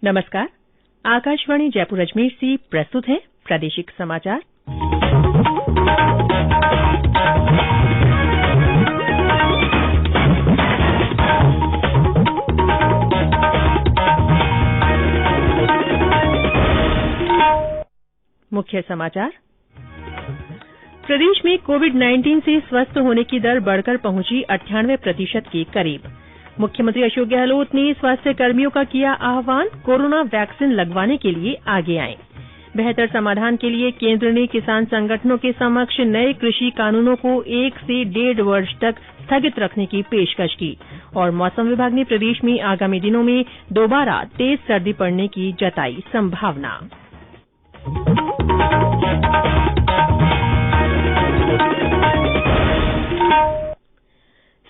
नमस्कार। आकाशवाणी जयपुर अजमेर से प्रस्तुत है प्रादेशिक समाचार। मुख्य समाचार। प्रदेश में कोविड-19 से स्वस्थ होने की दर बढ़कर पहुंची 98% के करीब। मुख्यमंत्री अशोक गहलोत ने स्वास्थ्य कर्मियों का किया आह्वान, कोरोना वैक्सीन लगवाने के लिए आगे आएं। बेहतर समाधान के लिए केंद्र ने किसान संगठनों के समक्ष नए कृषि कानूनों को 1 से 1.5 वर्ष तक स्थगित रखने की पेशकश की। और मौसम विभाग ने प्रदेश में आगामी दिनों में दोबारा तेज सर्दी पड़ने की जताई संभावना।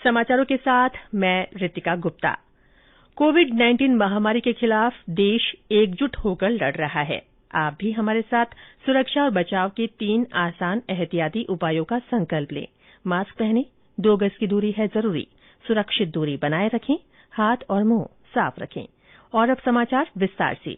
समाचारों के साथ मैं रितिका गुप्ता। कोविड-19 महामारी के खिलाफ देश एकजुट होकर लड़ रहा है। आप भी हमारे साथ सुरक्षा और बचाव के 3 आसान एहतियाती उपायों का संकल्प लें। मास्क पहनें, 2 गज की दूरी है जरूरी, सुरक्षित दूरी बनाए रखें, हाथ और मुंह साफ रखें। और अब समाचार विस्तार से।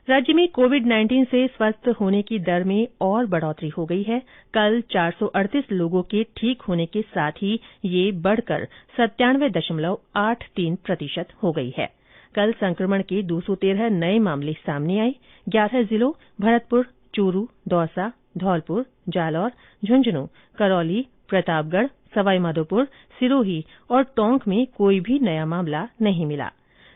राज्य में कोविड-19 से स्वस्थ होने की दर में और बढ़ोतरी हो गई है। कल 438 लोगों के ठीक होने के साथ ही ये बढ़कर 97.83% हो गई है। कल संक्रमण के 213 नए मामले सामने आए। 11 जिलों भरतपुर, चूरू, दौसा, धौलपुर, जालौर, झुंझुनूं, करौली, प्रतापगढ़, सवाईमाधोपुर, सिरोही और टोंक में कोई भी नया मामला नहीं मिला।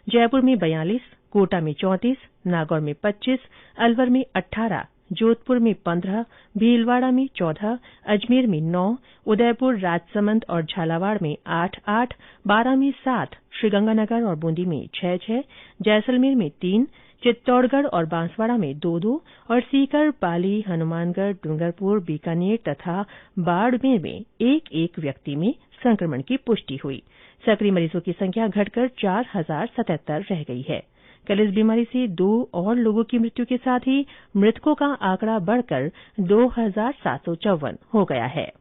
जयपुर में 42, कोटा में 34, नागौर में 25, अलवर में 18, जोधपुर में 15, भीलवाड़ा में 14, अजमेर में 9, उदयपुर, राजसमंद और झालावाड़ में 8-8, बारां में 7, श्रीगंगानगर और बूंदी में 6-6, जैसलमेर में 3, चित्तौड़गढ़ और बांसवाड़ा में 2-2 और सीकर, पाली, हनुमानगढ़, डूंगरपुर, बीकानेर तथा बाड़मेर में 1-1 व्यक्ति में संक्रमण की पुष्टि हुई। सक्रिय मरीजों की संख्या घटकर 4077 रह गई है। कल इस बीमारी से 2 और लोगों की मृत्यु के साथ ही मृतकों का आंकड़ा बढ़कर 2754 हो गया है।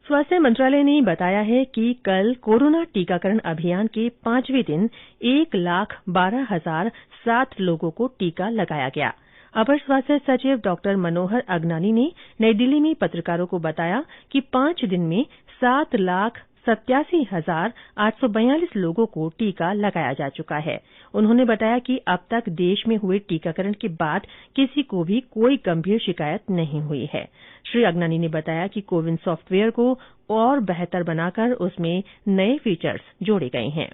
स्वास्थ्य मंत्रालय ने बताया है कि कल कोरोना टीकाकरण अभियान के 5वें दिन 1,12,007 लोगों को टीका लगाया गया। अपर स्वास्थ्य सचिव डॉ मनोहर अगनानी ने नई दिल्ली में पत्रकारों को बताया कि 5 दिन में 7,87,842 लोगों को टीका लगाया जा चुका है। उन्होंने बताया कि अब तक देश में हुए टीकाकरण के बाद किसी को भी कोई गंभीर शिकायत नहीं हुई है। श्री अगनानी ने बताया कि कोविन सॉफ्टवेयर को और बेहतर बनाकर उसमें नए फीचर्स जोड़े गए हैं।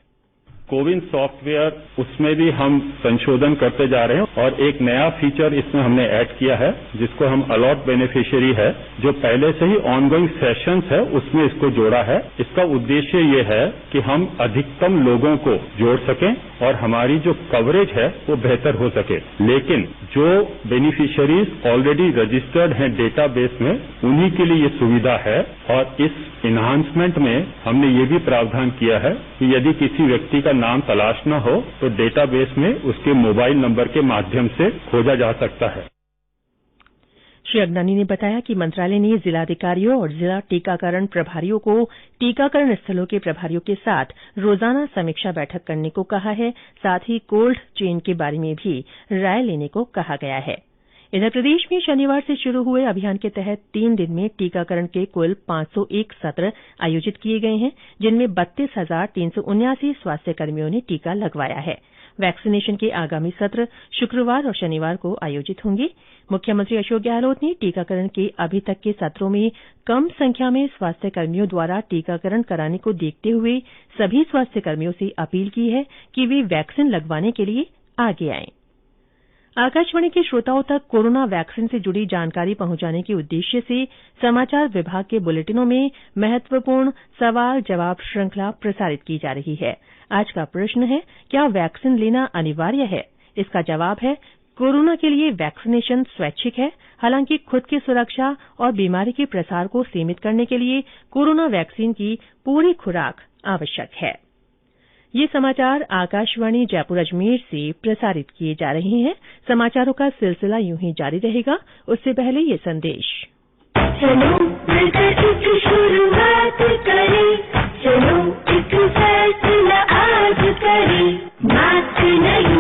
कोविन सॉफ्टवेयर, उसमें भी हम संशोधन करते जा रहे हैं और एक नया फीचर इसमें हमने ऐड किया है जिसको हम अलॉट बेनिफिशियरी है, जो पहले से ही ऑनगोइंग सेशंस है उसमें इसको जोड़ा है। इसका उद्देश्य ये है कि हम अधिकतम लोगों को जोड़ सकें और हमारी जो कवरेज है वो बेहतर हो सके। लेकिन जो बेनिफिशियरीज ऑलरेडी रजिस्टर्ड हैं डेटाबेस में, उन्हीं के लिए ये सुविधा है। और इस इन्हांसमेंट में हमने ये भी प्रावधान किया है कि यदि किसी व्यक्ति का नाम तलाश न हो तो डेटाबेस में उसके मोबाइल नंबर के माध्यम से खोजा जा सकता है। श्री अगनानी ने बताया कि मंत्रालय ने जिलाधिकारियों और जिला टीकाकरण प्रभारियों को टीकाकरण स्थलों के प्रभारियों के साथ रोजाना समीक्षा बैठक करने को कहा है। साथ ही कोल्ड चेन के बारे में भी राय लेने को कहा गया है। इधर प्रदेश में शनिवार से शुरू हुए अभियान के तहत 3 दिन में टीकाकरण के कुल 501 सत्र आयोजित किए गए हैं, जिनमें 32,379 स्वास्थ्य कर्मियों ने टीका लगवाया है। वैक्सीनेशन के आगामी सत्र शुक्रवार और शनिवार को आयोजित होंगे। मुख्यमंत्री अशोक गहलोत ने टीकाकरण के अभी तक के सत्रों में कम संख्या में स्वास्थ्य कर्मियों द्वारा टीकाकरण कराने को देखते हुए सभी स्वास्थ्य कर्मियों से अपील की है कि वे वैक्सीन लगवाने के लिए आगे आएं। आकाशवाणी के श्रोताओं तक कोरोना वैक्सीन से जुड़ी जानकारी पहुंचाने के उद्देश्य से समाचार विभाग के बुलेटिनों में महत्वपूर्ण सवाल जवाब श्रृंखला प्रसारित की जा रही है। आज का प्रश्न है, क्या वैक्सीन लेना अनिवार्य है? इसका जवाब है, कोरोना के लिए वैक्सीनेशन स्वैच्छिक है। हालांकि खुद की सुरक्षा और बीमारी के प्रसार को सीमित करने के लिए कोरोना वैक्सीन की पूरी खुराक आवश्यक है। ये समाचार आकाशवाणी जयपुर अजमेर से प्रसारित किए जा रहे हैं। समाचारों का सिलसिला यूं ही जारी रहेगा। उससे पहले ये संदेश। चलो मिलकर एक शुरुआत करें, चलो एक फैसला आज करें, मास्क नहीं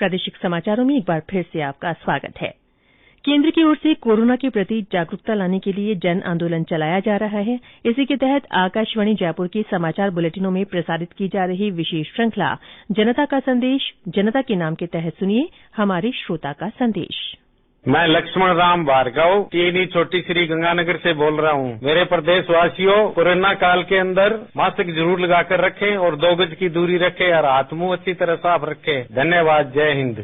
प्रादेशिक समाचारों में एक बार फिर से आपका स्वागत है। केंद्र की ओर से कोरोना के प्रति जागरूकता लाने के लिए जन आंदोलन चलाया जा रहा है। इसी के तहत आकाशवाणी जयपुर के समाचार बुलेटिनों में प्रसारित की जा रही विशेष श्रृंखला जनता का संदेश जनता के नाम के तहत सुनिए हमारे श्रोता का संदेश। मैं लक्ष्मण राम भार्गव टीनी छोटी श्री गंगानगर से बोल रहा हूँ। मेरे प्रदेशवासियों, कोरोना काल के अंदर मास्क जरूर लगाकर रखें और 2 गज की दूरी रखें और हाथ मुंह अच्छी तरह साफ रखें। धन्यवाद। जय हिंद।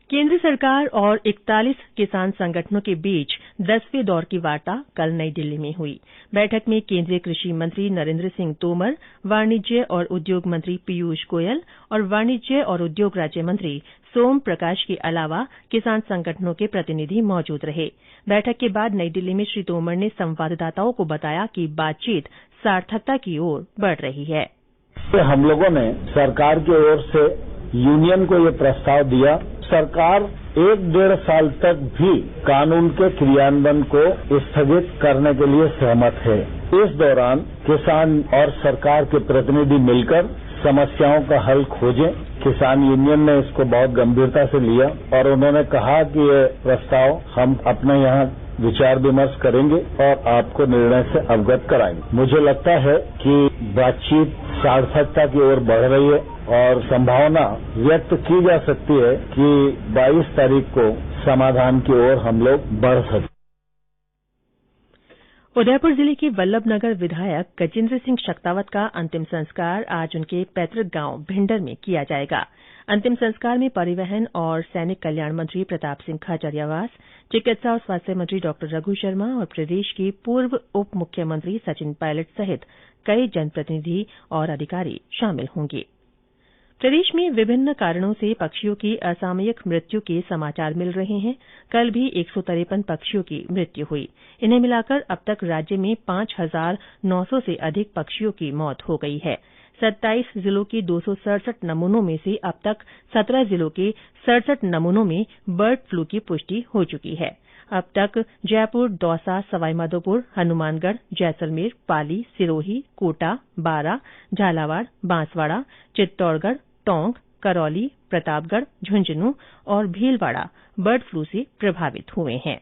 केंद्र सरकार और 41 किसान संगठनों के बीच 10वें दौर की वार्ता कल नई दिल्ली में हुई। बैठक में केंद्रीय कृषि मंत्री नरेंद्र सिंह तोमर, वाणिज्य और उद्योग मंत्री पीयूष गोयल और वाणिज्य और उद्योग राज्य मंत्री सोम प्रकाश के अलावा किसान संगठनों के प्रतिनिधि मौजूद रहे। बैठक के बाद नई दिल्ली में श्री तोमर ने संवाददाताओं को बताया कि बातचीत सार्थकता की ओर बढ़ रही है। हम लोगों ने सरकार की ओर से यूनियन को ये प्रस्ताव दिया। सरकार 1-1.5 साल तक भी कानून के क्रियान्वयन को स्थगित करने के लिए सहमत है। इस दौरान किसान और सरकार के प्रतिनिधि मिलकर समस्याओं का हल खोजें। किसान यूनियन ने इसको बहुत गंभीरता से लिया और उन्होंने कहा कि ये प्रस्ताव हम अपने यहाँ विचार विमर्श करेंगे और आपको निर्णय से अवगत कराएंगे। मुझे लगता है कि बातचीत सार्थकता की ओर बढ़ रही है और संभावना व्यक्त की जा सकती है कि 22 तारीख को समाधान की ओर हम लोग बढ़ सकते। उदयपुर जिले के वल्लभनगर विधायक गजेंद्र सिंह शक्तावत का अंतिम संस्कार आज उनके पैतृक गांव भिंडर में किया जाएगा। अंतिम संस्कार में परिवहन और सैनिक कल्याण मंत्री प्रताप सिंह खाचरियावास, चिकित्सा और स्वास्थ्य मंत्री डॉ रघु शर्मा और प्रदेश के पूर्व उप मुख्यमंत्री सचिन पायलट सहित कई जनप्रतिनिधि और अधिकारी शामिल होंगे। प्रदेश में विभिन्न कारणों से पक्षियों की असामयिक मृत्यु के समाचार मिल रहे हैं। कल भी 153 पक्षियों की मृत्यु हुई। इन्हें मिलाकर अब तक राज्य में 5,900 से अधिक पक्षियों की मौत हो गई है। 27 जिलों के 267 नमूनों में से अब तक 17 जिलों के 67 नमूनों में बर्ड फ्लू की पुष्टि हो चुकी है। अब तक जयपुर, दौसा, सवाईमाधोपुर, हनुमानगढ़, जैसलमेर, पाली, सिरोही, कोटा, बारां, झालावाड़, बांसवाड़ा, चित्तौड़गढ़, टोंक, करौली, प्रतापगढ़, झुंझुनूं और भीलवाड़ा बर्ड फ्लू से प्रभावित हुए हैं।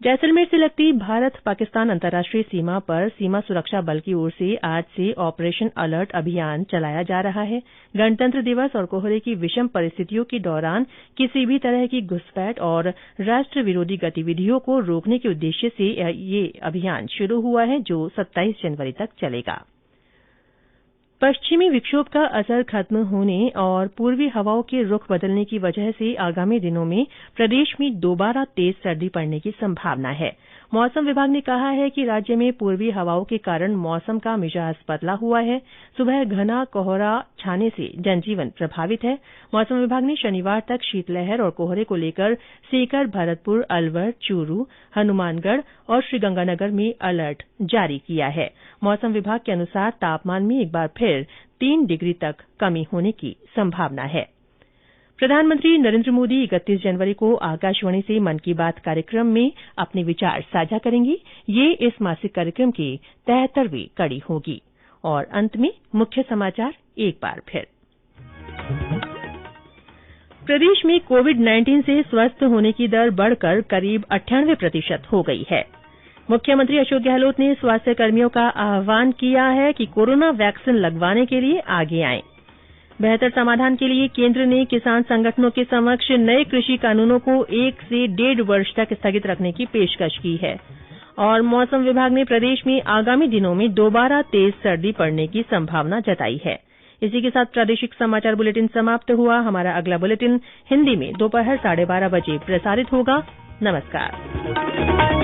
जैसलमेर से लगती भारत पाकिस्तान अंतर्राष्ट्रीय सीमा पर सीमा सुरक्षा बल की ओर से आज से ऑपरेशन अलर्ट अभियान चलाया जा रहा है। गणतंत्र दिवस और कोहरे की विषम परिस्थितियों के दौरान किसी भी तरह की घुसपैठ और राष्ट्र विरोधी गतिविधियों को रोकने के उद्देश्य से ये अभियान शुरू हुआ है, जो 27 जनवरी तक चलेगा। पश्चिमी विक्षोभ का असर खत्म होने और पूर्वी हवाओं के रुख बदलने की वजह से आगामी दिनों में प्रदेश में दोबारा तेज सर्दी पड़ने की संभावना है। मौसम विभाग ने कहा है कि राज्य में पूर्वी हवाओं के कारण मौसम का मिजाज बदला हुआ है। सुबह घना कोहरा छाने से जनजीवन प्रभावित है। मौसम विभाग ने शनिवार तक शीतलहर और कोहरे को लेकर सीकर, भरतपुर, अलवर, चूरू, हनुमानगढ़ और श्रीगंगानगर में अलर्ट जारी किया है। मौसम विभाग के अनुसार तापमान में एक बार फिर 3 डिग्री तक कमी होने की संभावना है। प्रधानमंत्री नरेंद्र मोदी 31 जनवरी को आकाशवाणी से मन की बात कार्यक्रम में अपने विचार साझा करेंगे। ये इस मासिक कार्यक्रम की 73वीं कड़ी होगी। और अंत में मुख्य समाचार एक बार फिर। प्रदेश में कोविड-19 से स्वस्थ होने की दर बढ़कर करीब 98% हो गई है। मुख्यमंत्री अशोक गहलोत ने स्वास्थ्य कर्मियों का आह्वान किया है कि कोरोना वैक्सीन लगवाने के लिए आगे आएं। बेहतर समाधान के लिए केंद्र ने किसान संगठनों के समक्ष नए कृषि कानूनों को 1 से 1.5 वर्ष तक स्थगित रखने की पेशकश की है। और मौसम विभाग ने प्रदेश में आगामी दिनों में दोबारा तेज सर्दी पड़ने की संभावना जताई है। इसी के साथ प्रादेशिक समाचार बुलेटिन समाप्त हुआ। हमारा अगला बुलेटिन हिंदी में दोपहर 12:30 बजे प्रसारित होगा। नमस्कार।